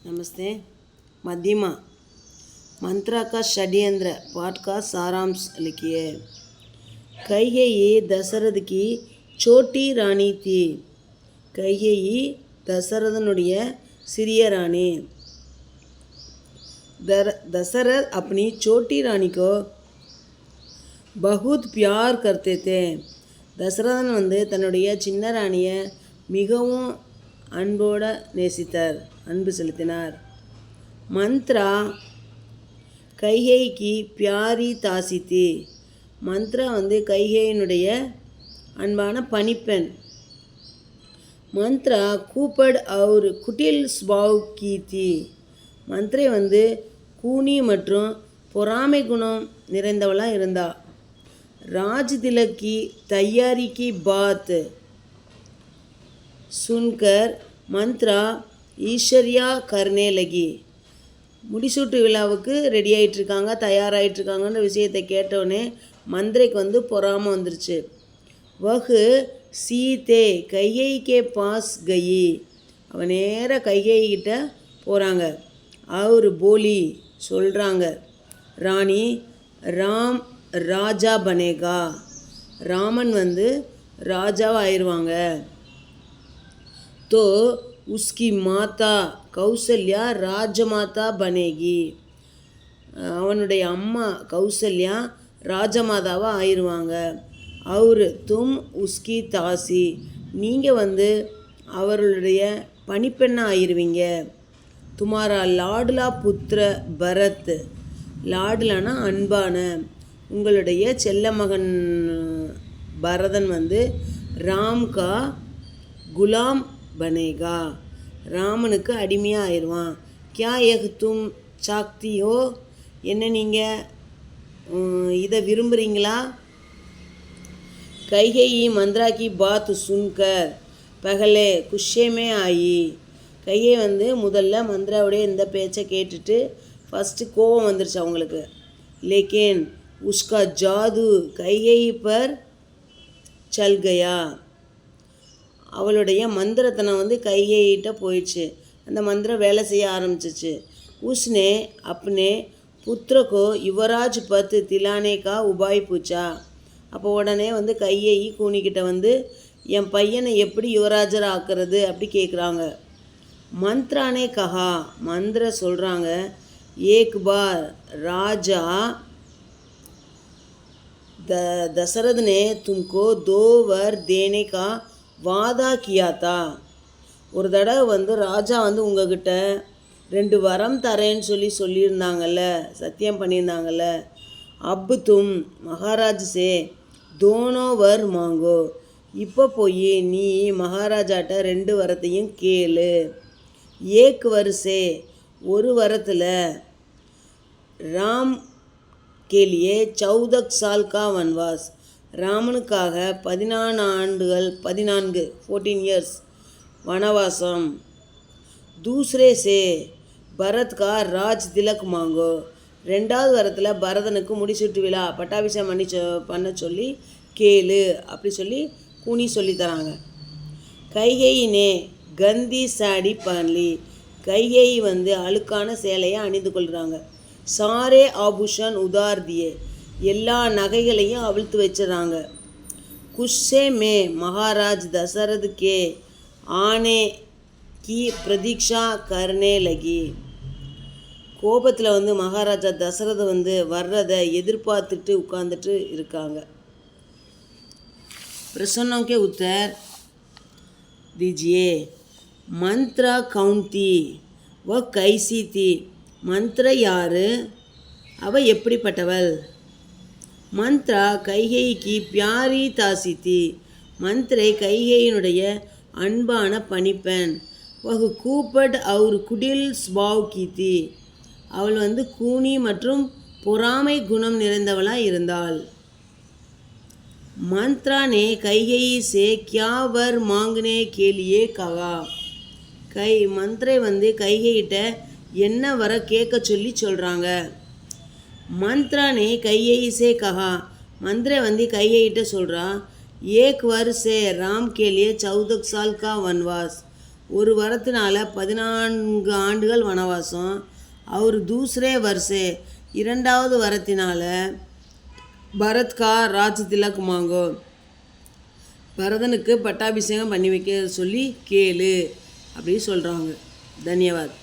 नमस्ते। मध्यमा मंत्रा का षड्यंत्र पाठ का सारांश लिखिए। कैकेयी दशरथ की छोटी रानी थी। कैकेयी दशरथनुடைய सिरिय रानी। दशरथ अपनी छोटी रानी को बहुत प्यार करते थे। தசரதன் தன்னுடைய சின்ன ராணியை மிகவும் அன்போடு நேசித்தார், அன்பு செலுத்தினார். மந்த்ரா கைகேயிக்கு பியாரி தாசித்தி. மந்த்ரா கைகேயினுடைய அன்பான பணிப்பெண். மந்த்ரா கூப்பட் और குட்டில் ஸ்வபாவ் की थी. மந்த்ரே கூனி மற்றும் பொறாமை குணம் நிறைந்தவளாக இருந்தா. राज तिलक की तैयारी की बात सुनकर मंत्रा ईश्वरिया करने लगी. முடிசூட்டு விழாவுக்கு ரெடி ஆகிட்டுருக்காங்க, தயாராகிட்டுருக்காங்கன்ற விஷயத்தை கேட்டவுடனே மந்திரைக்கு பொறாமல் வந்துருச்சு. வஹு சீதே கைகேயிக்கே பாஸ் கயி. அவன் நேராக கைகேயிக்கிட்ட போகிறாங்க. அவர் போலி சொல்கிறாங்க, ராணி ராம் ராஜா பனேகா. ராமன் ராஜாவாக ஆயிடுவாங்க. तो उसकी माता கௌசல்யா ராஜமாதா பனேகி. அவனுடைய அம்மா கௌசல்யா ராஜமாதாவாக ஆயிடுவாங்க. அவர் தும் உஸ்கி தாசி. நீங்கள் அவர்களுடைய பணிப்பெண்ணாக ஆயிடுவீங்க. துமாரா லாடுலா புத்திர பரத். லாடுலானா அன்பான. உங்களுடைய செல்ல மகன் பரதன் ராம் கா குலாம் பனேகா. ராமனுக்கு அடிமையாக ஆயிடுவான். கியா ஏக் தும் சாக்தி ஹோ. என்ன நீங்கள் இதை விரும்புகிறீங்களா? கைகேயி मंत्रा की बात सुनकर पहले गुस्से में आई. கைகேயி முதல்ல மந்த்ராவுடைய இந்த பேச்சை கேட்டுட்டு ஃபஸ்ட்டு கோபம் வந்துருச்சு அவங்களுக்கு. लेकिन उसका जादू கைகேயி पर चल गया. அவளுடைய மந்திரத்தனம் கைகேயிட்ட போயிடுச்சு. அந்த மந்திரம் வேலை செய்ய ஆரம்பிச்சிச்சு. உஸ்னே அப்னே புத்திர கோ யுவராஜ் பத் திலானே கா உபாய் பூச்சா. அப்போ உடனே கைகேயி கூனிக்கிட்ட என் பையனை எப்படி யுவராஜர் ஆக்குறது அப்படி கேட்குறாங்க. மந்த்ரானே கஹா. மந்திர சொல்கிறாங்க, ஏக் பார் ராஜா दशरथ ने तुमको 2 वर देने का वादा किया था. ஒரு தடவை ராஜா உங்ககிட்ட 2 வரம் தரேன்னு சொல்லியிருந்தாங்கல்ல, சத்தியம் பண்ணியிருந்தாங்கல்ல. அப் தும் மகாராஜ் சே தோனோ வர் மாங்கோ. இப்போ போய் நீ மகாராஜாட்ட 2 வரத்தையும் கேளு. ஏக் வருஷே ஒரு வரத்தில் ராம் கேலியே 14 साल का वनवास. ராமனுக்காக 14 இயர்ஸ் வனவாசம். दूसरे से பரத் கா ராஜ் திலக் மாங்கோ. 2வது வரத்தில் பரதனுக்கு முடிசூட்டு விழா பட்டாபிஷேகம் பண்ண சொல்லி கேளு அப்படி கூனி சொல்லித்தராங்க. கைகேயினே கந்தி சாடி பன்லி. கைகேயி அழுக்கான சேலையை அணிந்து கொள்கிறாங்க. சாரே ஆபூஷன் உதார் தியே. எல்லா நகைகளையும் அவிழ்த்து வச்சுறாங்க. குஸ்ஸே மே மகாராஜ் தசரத் கே ஆனே கி பிரதீக்ஷா கர்னே லகி. கோபத்தில் மகாராஜா தசரத் வர்றதை எதிர்பார்த்துட்டு உட்கார்ந்துட்டு இருக்காங்க. प्रश्नों के उत्तर दीजिए. मंत्रा कौन थी? वह कैसी थी? मंत्रा யாரு? அவ எப்படிப்பட்டவள்? मंत्रा கைகேயி की प्यारी தாசி थी. मंत्रे கைகேயினுடைய அன்பான பணிப்பெண். वह கூப்பட் और குடில் ஸ்வபாவ் की थी. அவள் கூனி மற்றும் பொறாமை குணம் நிறைந்தவளாக இருந்தாள். मंत्रा ने கைகேயி से क्या वर मांगने के लिए कहा. மந்திரை கைகேயிட்ட என்ன வர கேட்க சொல்கிறாங்க. मंत्रा ने கைகேயி से कहा. மந்திரை கைகேயிட்ட சொல்கிறா, एक वर्ष से राम के लिए 14 साल का वनवास. ஒரு வரத்தினால 14 ஆண்டுகள் வனவாசம். அவர் தூசரே வருஷே இரண்டாவது வரத்தினால பரத்கா ராஜ் திலக் மாங்கோ, பரதனுக்கு பட்டாபிஷேகம் பண்ணி வைக்க சொல்லி கேளு அப்படி சொல்கிறாங்க. தன்யவாத்.